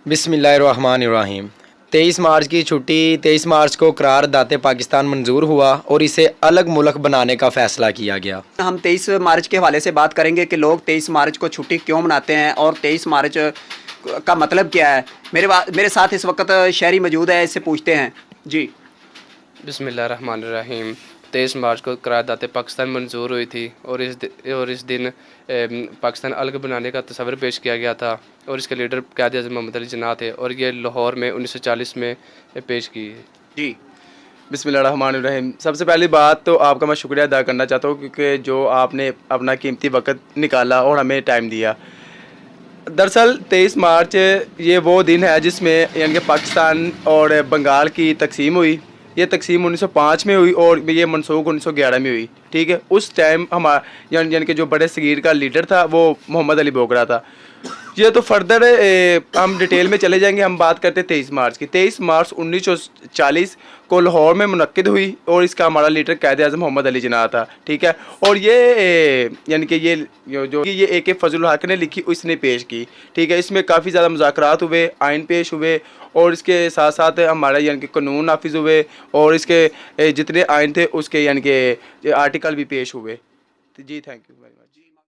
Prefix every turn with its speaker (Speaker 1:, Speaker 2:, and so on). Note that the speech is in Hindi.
Speaker 1: बिस्मिल्लाहिर्रहमानिर्रहीम। 23 मार्च की छुट्टी 23 मार्च को करारदाद पाकिस्तान मंजूर हुआ और इसे अलग मुल्क बनाने का फ़ैसला किया गया।
Speaker 2: हम 23 मार्च के हवाले से बात करेंगे कि लोग 23 मार्च को छुट्टी क्यों मनाते हैं और 23 मार्च का मतलब क्या है। मेरे साथ इस वक्त शहरी मौजूद है, इससे पूछते हैं जी।
Speaker 3: बिस्मिल्लाहिर्रहमानिर्रहीम। 23 मार्च को करारदाद पाकिस्तान मंजूर हुई थी और इस दिन पाकिस्तान अलग बनाने का तस्वर पेश किया गया था और इसके लीडर क़ायद आज़म मोहम्मद अली जिन्ना थे और ये लाहौर में 1940 में पेश की
Speaker 2: जी
Speaker 4: बिस्मिल्लाहिर्रहमानिर्रहीम। सबसे पहली बात तो आपका मैं शुक्रिया अदा करना चाहता हूँ क्योंकि जो आपने अपना कीमती वक्त निकाला और हमें टाइम दिया। दरअसल 23 मार्च ये वो दिन है जिसमें यानी कि पाकिस्तान और बंगाल की तकसीम हुई। ये तकसीम 1905 में हुई और ये मनसूख 1911 में हुई। ठीक है, उस टाइम हमारा यानी कि जो बड़े सगीर का लीडर था वो मोहम्मद अली बोगरा था। ये तो फर्दर हम डिटेल में चले जाएंगे। हम बात करते हैं 23 मार्च की। 23 मार्च 1940 को लाहौर में मुनक्किद हुई और इसका हमारा लीडर क़ायद आज़म मोहम्मद अली जिन्ना था। ठीक है, और ये यानी कि ये AK फजल हक ने लिखी, इसने पेश की। ठीक है, इसमें काफ़ी ज़्यादा मुज़ाकरात हुए, आइन पेश हुए और इसके साथ साथ हमारा यानी कि कानून नाफिज हुए और इसके जितने आइन थे उसके यानी कि आर्टिकल भी पेश हुए। जी, थैंक यू वेरी मच।